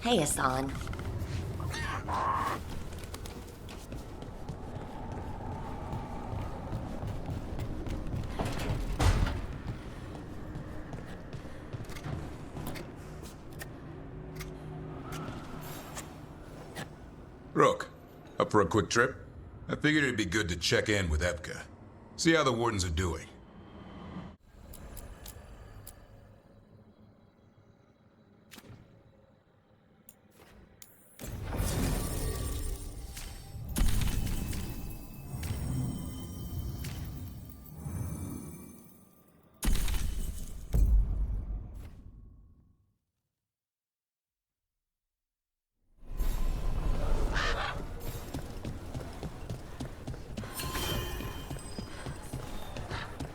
Hey, Hassan. Rook, up for a quick trip? I figured it'd be good to check in with Evka. See how the wardens are doing.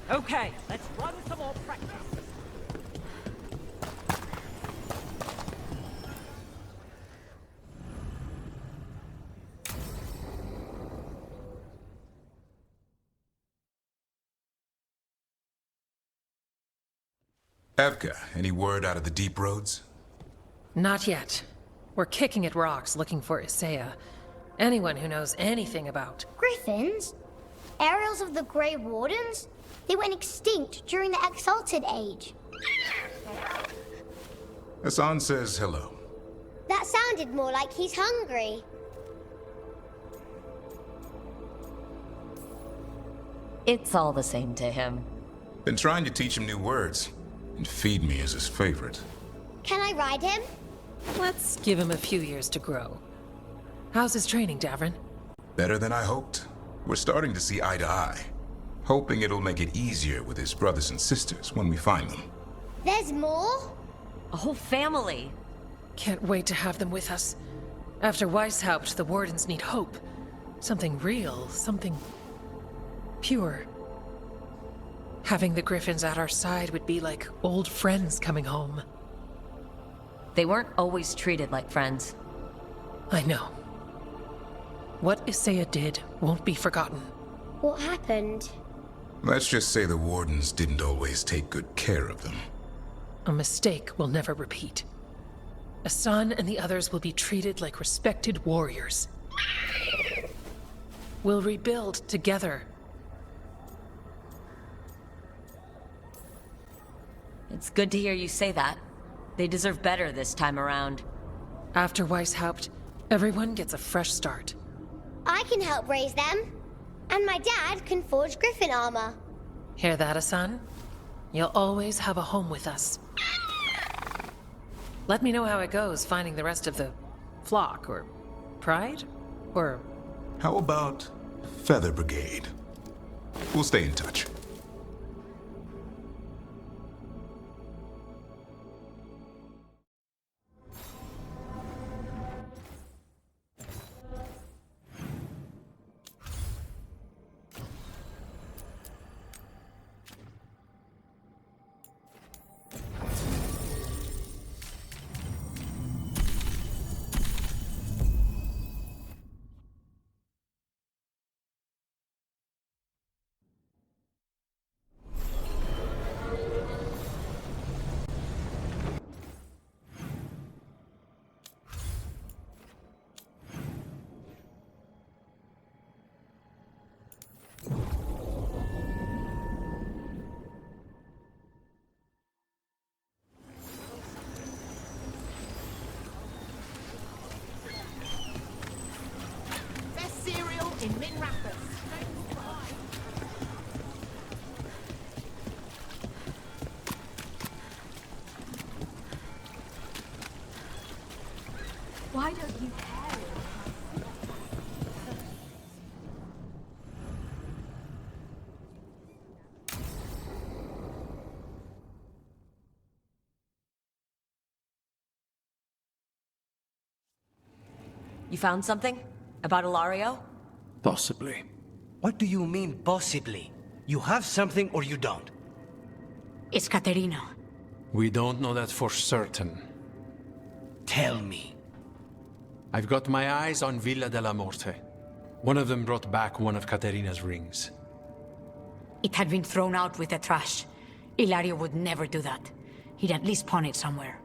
Okay, let's run some more practice. Evka, any word out of the deep roads? Not yet. We're kicking at rocks looking for Isaiah. Anyone who knows anything about... Griffins? Aerials of the Grey Wardens? They went extinct during the Exalted Age. Hassan says hello. That sounded more like he's hungry. It's all the same to him. Been trying to teach him new words, and feed me as his favorite. Can I ride him? Let's give him a few years to grow. How's his training, Davrin? Better than I hoped. We're starting to see eye to eye. Hoping it'll make it easier with his brothers and sisters when we find them. There's more? A whole family. Can't wait to have them with us. After Weishaupt, the Wardens need hope. Something real, something... pure. Having the Griffins at our side would be like old friends coming home. They weren't always treated like friends. I know. What Isaiah did won't be forgotten. What happened? Let's just say the Wardens didn't always take good care of them. A mistake will never repeat. Hassan and the others will be treated like respected warriors. We'll rebuild together. It's good to hear you say that. They deserve better this time around. After Weishaupt, everyone gets a fresh start. I can help raise them. And my dad can forge Griffin armor. Hear that, Hassan? You'll always have a home with us. Let me know how it goes finding the rest of the flock, or pride, or... How about Feather Brigade? We'll stay in touch. Best cereal in Min Rapids. Why don't you care? You found something? About Ilario? Possibly. What do you mean, possibly? You have something or you don't? It's Caterina. We don't know that for certain. Tell me. I've got my eyes on Villa della Morte. One of them brought back one of Caterina's rings. It had been thrown out with the trash. Ilario would never do that. He'd at least pawn it somewhere.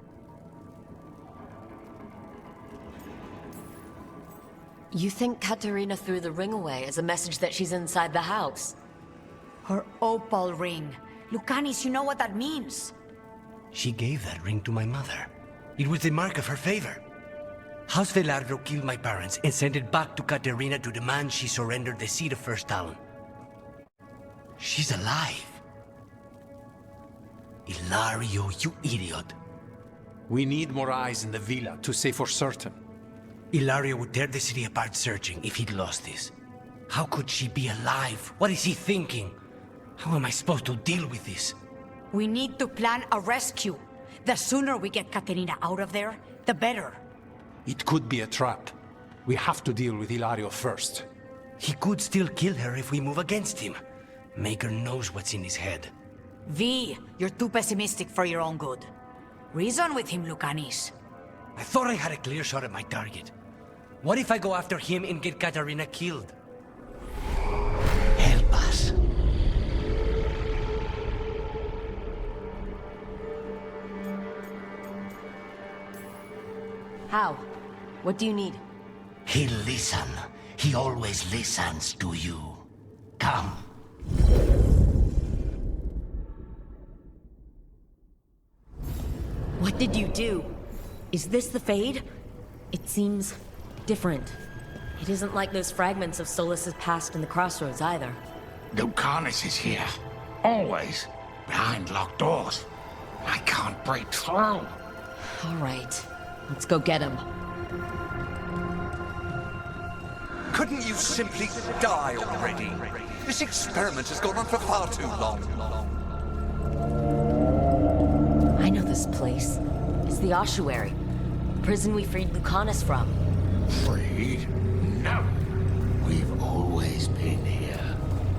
You think Katerina threw the ring away as a message that she's inside the house? Her opal ring. Lucanis, you know what that means. She gave that ring to my mother. It was the mark of her favor. House Veilguard killed my parents and sent it back to Katerina to demand she surrender the seat of First Talon. She's alive. Ilario, you idiot. We need more eyes in the villa to say for certain. Ilario would tear the city apart searching if he'd lost this. How could she be alive? What is he thinking? How am I supposed to deal with this? We need to plan a rescue. The sooner we get Katerina out of there, the better. It could be a trap. We have to deal with Ilario first. He could still kill her if we move against him. Maker knows what's in his head. V, you're too pessimistic for your own good. Reason with him, Lucanis. I thought I had a clear shot at my target. What if I go after him and get Katerina killed? Help us. How? What do you need? He'll listen. He always listens to you. Come. What did you do? Is this the Fade? It seems different. It isn't like those fragments of Solas's past in the crossroads either. Lucanis is here. Always. Behind locked doors. I can't break through. All right. Let's go get him. Couldn't you simply die already? This experiment has gone on for far too long. I know this place. It's the ossuary. Prison we freed Lucanis from. Freed? No. We've always been here.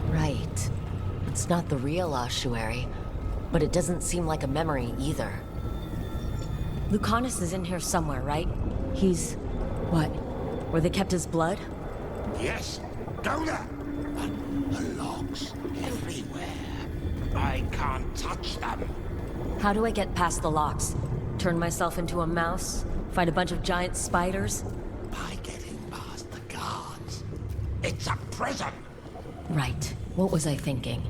Right. It's not the real ossuary, but it doesn't seem like a memory either. Lucanis is in here somewhere, right? He's... what? Where they kept his blood? Yes. Go there. But the locks everywhere. I can't touch them. How do I get past the locks? Turn myself into a mouse? Fight a bunch of giant spiders? By getting past the guards. It's a prison. Right. What was I thinking?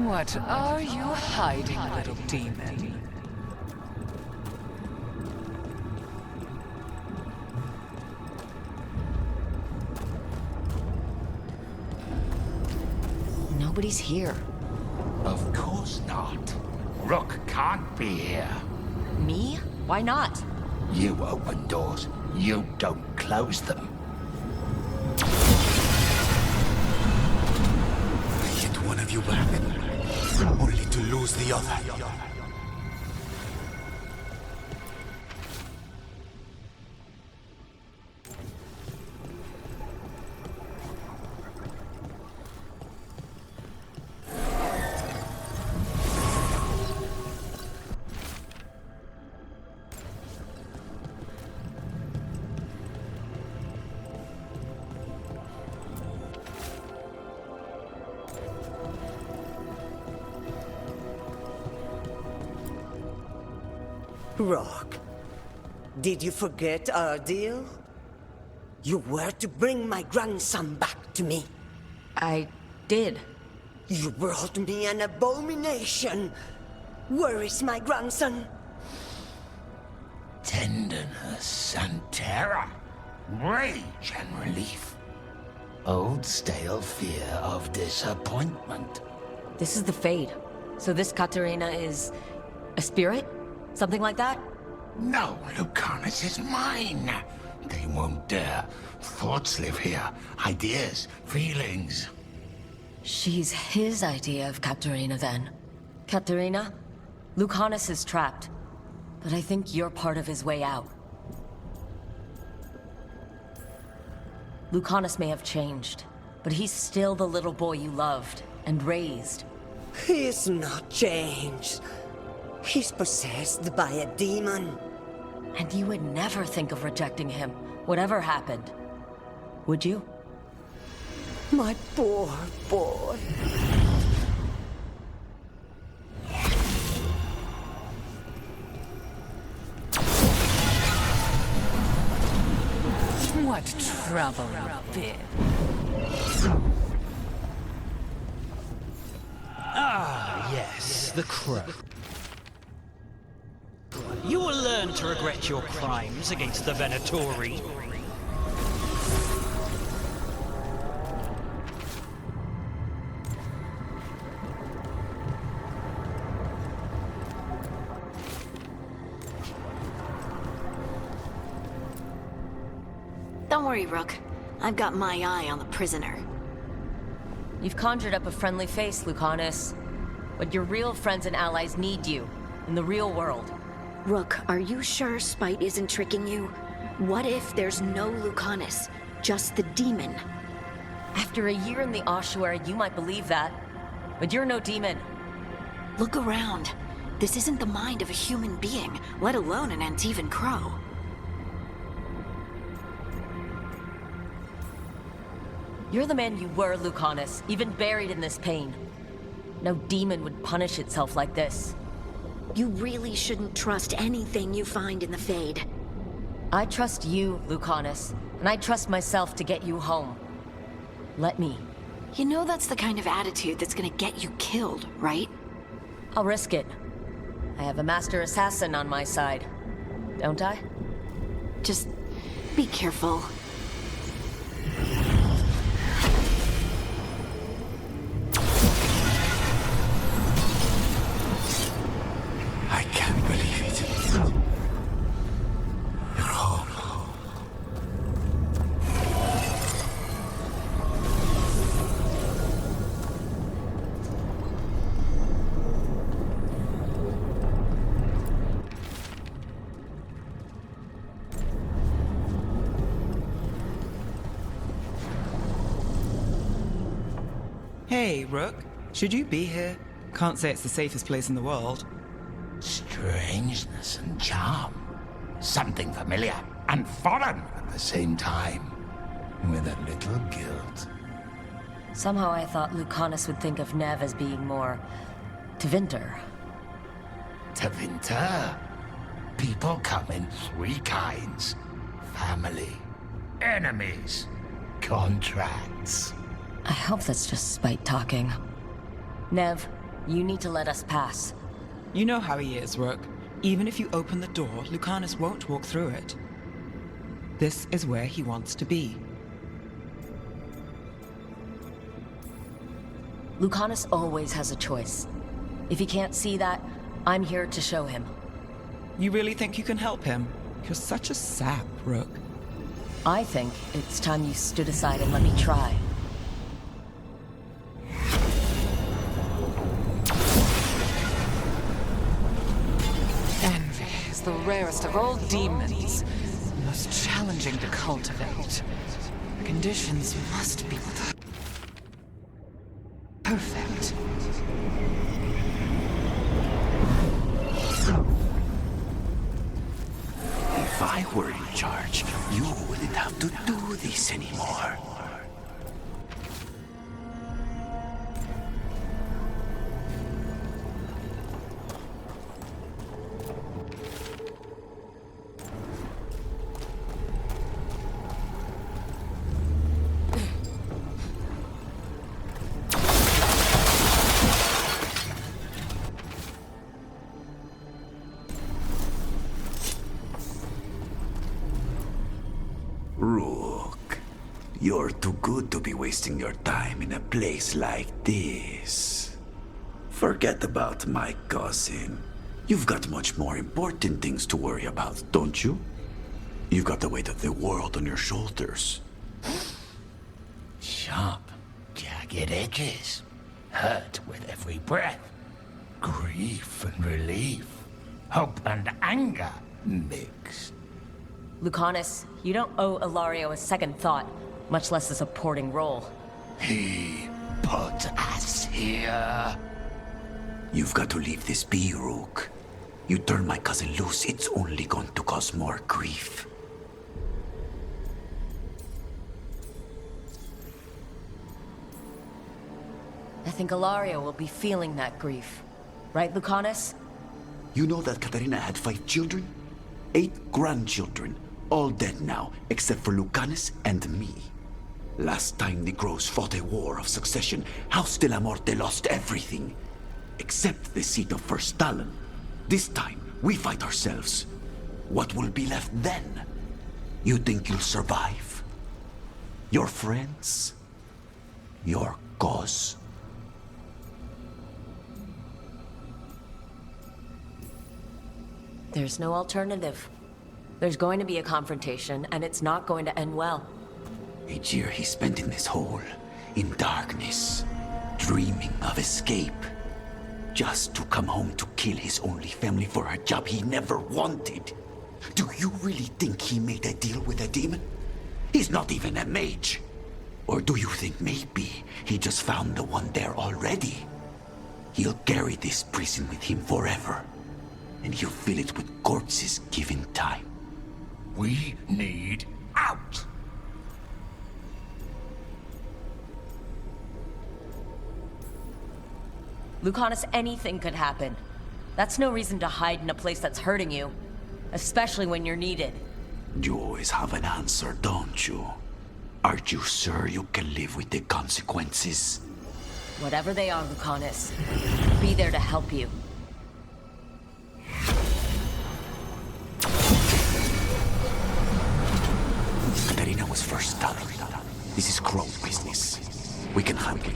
What are you hiding, little demon? Nobody's here. Of course not. Rook can't be here. Me? Why not? You open doors. You don't close them. I get one of you back, only to lose the other. Rock, did you forget our deal? You were to bring my grandson back to me. I did. You brought me an abomination. Where is my grandson? Tenderness and terror. Rage and relief. Old stale fear of disappointment. This is the Fade. So this Katerina is... a spirit? Something like that? No, Lucanis is mine. They won't dare. Thoughts live here. Ideas, feelings. She's his idea of Katerina, then. Katerina, Lucanis is trapped. But I think you're part of his way out. Lucanis may have changed, but he's still the little boy you loved and raised. He's not changed. He's possessed by a demon. And you would never think of rejecting him, whatever happened. Would you? My poor boy. What trouble you've been. Ah, yes, the crow. You will learn to regret your crimes against the Venatori. Don't worry, Rook. I've got my eye on the prisoner. You've conjured up a friendly face, Lucanis. But your real friends and allies need you, in the real world. Rook, are you sure Spite isn't tricking you? What if there's no Lucanis, just the demon? After a year in the ossuary, you might believe that. But you're no demon. Look around. This isn't the mind of a human being, let alone an Antivan crow. You're the man you were, Lucanis, even buried in this pain. No demon would punish itself like this. You really shouldn't trust anything you find in the Fade. I trust you, Lucanis, and I trust myself to get you home. Let me. You know that's the kind of attitude that's gonna get you killed, right? I'll risk it. I have a master assassin on my side, don't I? Just be careful. I can't believe it. You're home. Hey, Rook. Should you be here? Can't say it's the safest place in the world. Strangeness and charm. Something familiar and foreign at the same time. With a little guilt. Somehow I thought Lucanis would think of Nev as being more... Tevinter. Tevinter? People come in three kinds. Family, enemies, contracts. I hope that's just Spite talking. Nev, you need to let us pass. You know how he is, Rook. Even if you open the door, Lucanis won't walk through it. This is where he wants to be. Lucanis always has a choice. If he can't see that, I'm here to show him. You really think you can help him? You're such a sap, Rook. I think it's time you stood aside and let me try. Envy is the rarest of all demons, the most challenging to cultivate. The conditions must be perfect. If I were in charge, you wouldn't have to do this anymore. Rook, you're too good to be wasting your time in a place like this. Forget about my cousin. You've got much more important things to worry about, don't you? You've got the weight of the world on your shoulders. Sharp, jagged edges. Hurt with every breath. Grief and relief. Hope and anger mixed. Lucanis, you don't owe Ilario a second thought, much less a supporting role. He put us here. You've got to leave this be, Rook. You turn my cousin loose, it's only going to cause more grief. I think Ilaria will be feeling that grief. Right, Lucanis? You know that Katarina had 5 children? 8 grandchildren, all dead now, except for Lucanis and me. Last time the Groves fought a war of succession, House de la Morte lost everything, except the seat of First Talon. This time, we fight ourselves. What will be left then? You think you'll survive? Your friends? Your cause? There's no alternative. There's going to be a confrontation, and it's not going to end well. A year he spent in this hole, in darkness, dreaming of escape. Just to come home to kill his only family for a job he never wanted. Do you really think he made a deal with a demon? He's not even a mage. Or do you think maybe he just found the one there already? He'll carry this prison with him forever. And he'll fill it with corpses given time. We need out! Lucanis, anything could happen. That's no reason to hide in a place that's hurting you. Especially when you're needed. You always have an answer, don't you? Aren't you sure you can live with the consequences? Whatever they are, Lucanis, be there to help you. Katarina was First Talon. This is Grove business. We can handle it.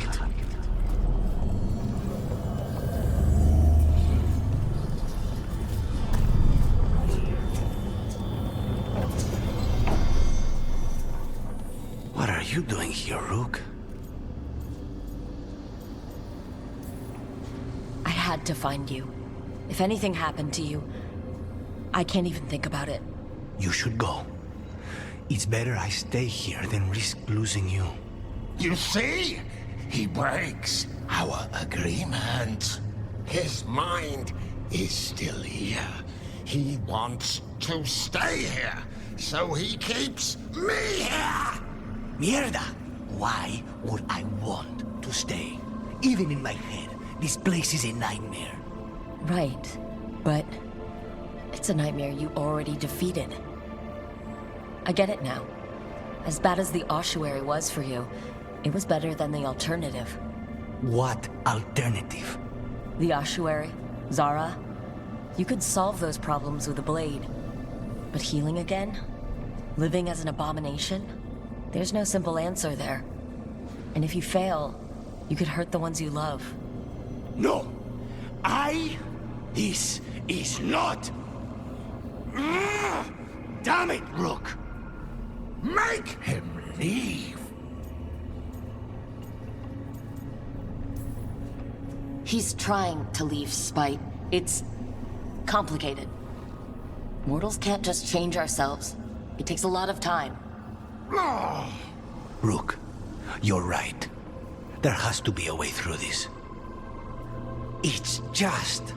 What are you doing here, Rook? I had to find you. If anything happened to you, I can't even think about it. You should go. It's better I stay here than risk losing you. You see? He breaks our agreement. His mind is still here. He wants to stay here, so he keeps me here! Mierda! Why would I want to stay? Even in my head, this place is a nightmare. Right, but it's a nightmare you already defeated. I get it now. As bad as the ossuary was for you, it was better than the alternative. What alternative? The ossuary, Zara. You could solve those problems with a blade. But healing again? Living as an abomination? There's no simple answer there. And if you fail, you could hurt the ones you love. No! This is not... Damn it, Rook! Make him leave! He's trying to leave, Spite. It's complicated. Mortals can't just change ourselves. It takes a lot of time. Rook, you're right. There has to be a way through this. It's just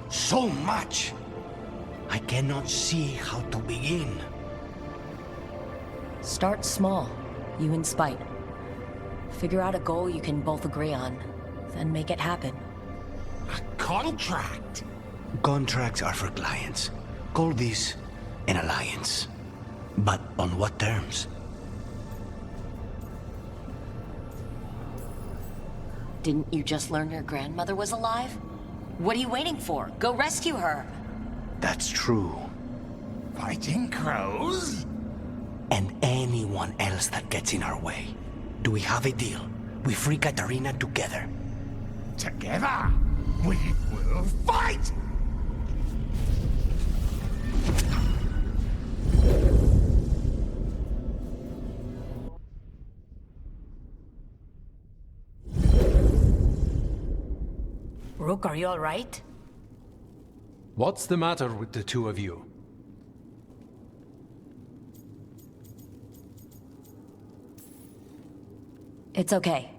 so much. I cannot see how to begin. Start small, you and Spite. Figure out a goal you can both agree on, then make it happen. A contract? Contracts are for clients. Call this an alliance. But on what terms? Didn't you just learn your grandmother was alive? What are you waiting for? Go rescue her! That's true. Fighting crows? And anyone else that gets in our way. Do we have a deal? We free Katarina together. Together? We will fight! Rook, are you all right? What's the matter with the two of you? It's okay.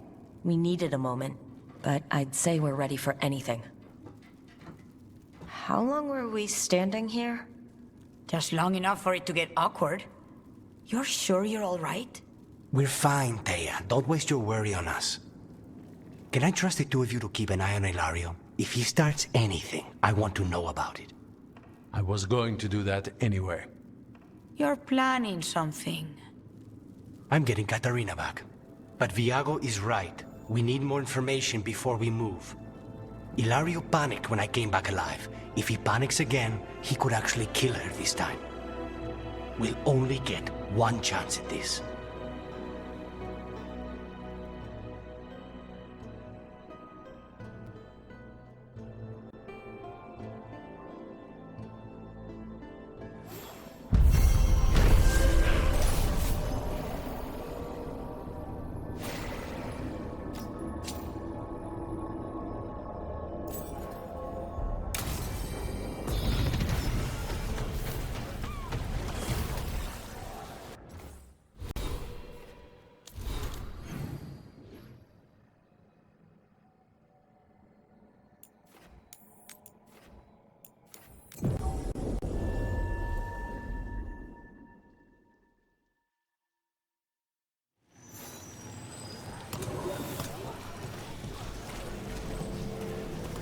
We needed a moment, but I'd say we're ready for anything. How long were we standing here? Just long enough for it to get awkward. You're sure you're all right? We're fine, Thea. Don't waste your worry on us. Can I trust the two of you to keep an eye on Ilario? If he starts anything, I want to know about it. I was going to do that anyway. You're planning something. I'm getting Katarina back. But Viago is right. We need more information before we move. Ilario panicked when I came back alive. If he panics again, he could actually kill her this time. We'll only get one chance at this.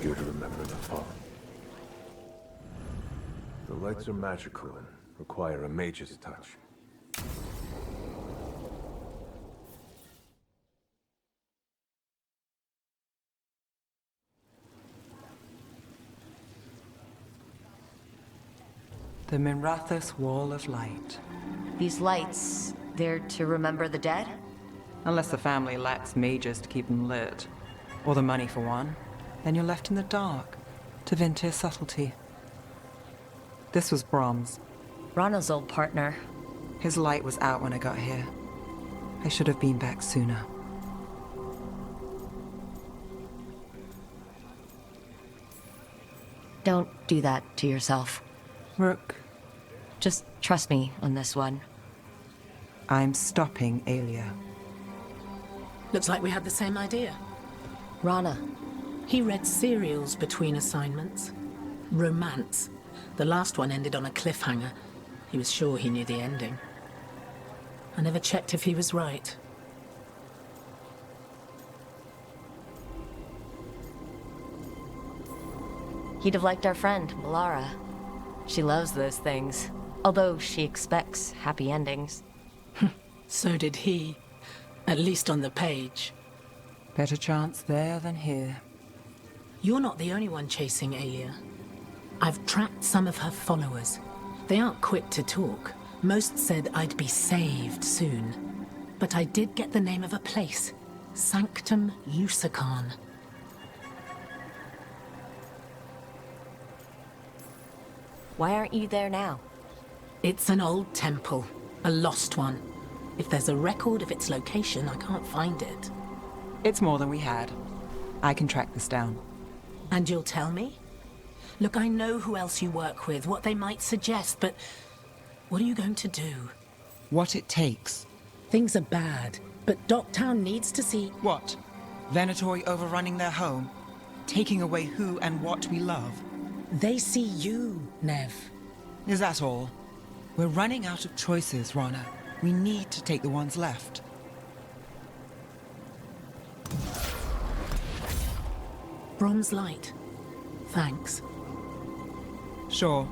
You to remember the fall. The lights are magical and require a mage's touch. The Minrathous Wall of Light. These lights, they're to remember the dead? Unless the family lacks mages to keep them lit. Or the money for one. Then you're left in the dark, to Ventir's subtlety. This was Brahms. Rana's old partner. His light was out when I got here. I should have been back sooner. Don't do that to yourself. Rook. Just trust me on this one. I'm stopping Aelia. Looks like we had the same idea. Rana. He read serials between assignments. Romance. The last one ended on a cliffhanger. He was sure he knew the ending. I never checked if he was right. He'd have liked our friend, Malara. She loves those things, although she expects happy endings. So did he. At least on the page. Better chance there than here. You're not the only one chasing Aelia. I've tracked some of her followers. They aren't quick to talk. Most said I'd be saved soon. But I did get the name of a place. Sanctum Lucanis. Why aren't you there now? It's an old temple. A lost one. If there's a record of its location, I can't find it. It's more than we had. I can track this down. And you'll tell me? Look, I know who else you work with, what they might suggest, but what are you going to do? What it takes. Things are bad, but Docktown needs to see... What? Venatori overrunning their home? Taking away who and what we love? They see you, Nev. Is that all? We're running out of choices, Rana. We need to take the ones left. Brom's light. Thanks. Sure.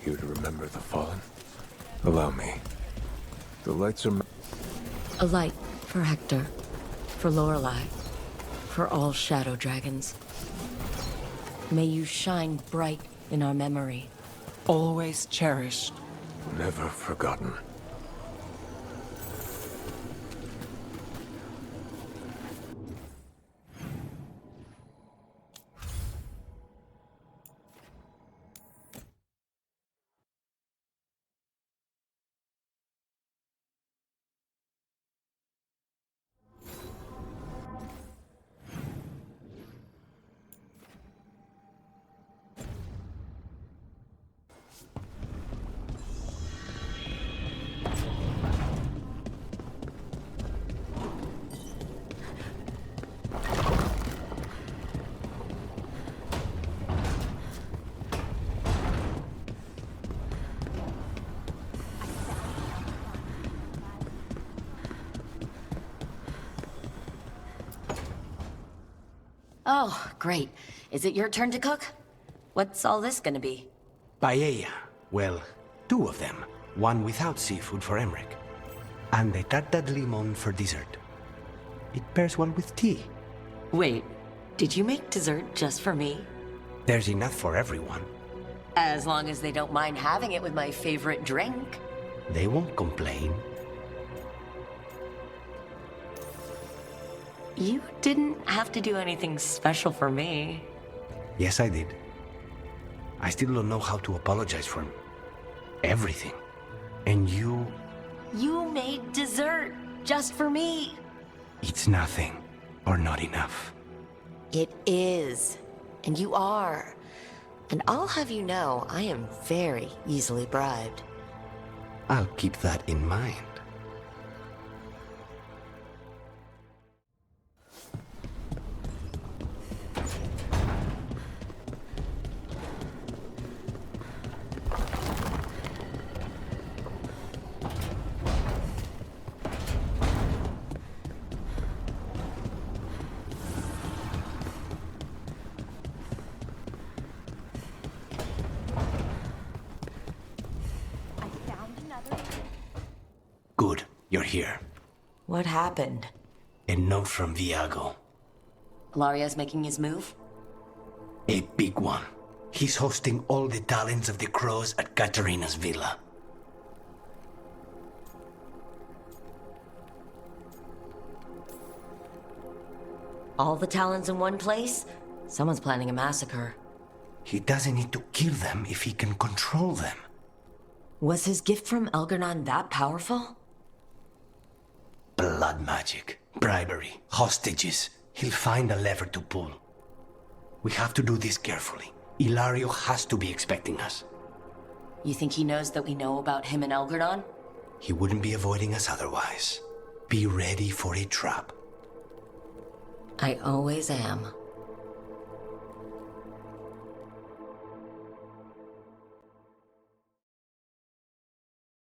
You to remember the fallen? Allow me. The lights are... A light for Hector, for Lorelei, for all shadow dragons. May you shine bright in our memory. Always cherished. Never forgotten. Oh, great. Is it your turn to cook? What's all this gonna be? Paella. Well, 2 of them. One without seafood for Emmerich. And the tarte de limon for dessert. It pairs well with tea. Wait, did you make dessert just for me? There's enough for everyone. As long as they don't mind having it with my favorite drink. They won't complain. You didn't have to do anything special for me. Yes, I did. I still don't know how to apologize for everything. And you... You made dessert just for me. It's nothing, or not enough. It is. And you are. And I'll have you know, I am very easily bribed. I'll keep that in mind. Good, you're here. What happened? A note from Viago. Ilaria's making his move? A big one. He's hosting all the talents of the crows at Katarina's villa. All the talons in one place? Someone's planning a massacre. He doesn't need to kill them if he can control them. Was his gift from Elgar'nan that powerful? Blood magic, bribery, hostages. He'll find a lever to pull. We have to do this carefully. Ilario has to be expecting us. You think he knows that we know about him and Elgar'nan? He wouldn't be avoiding us otherwise. Be ready for a trap. I always am.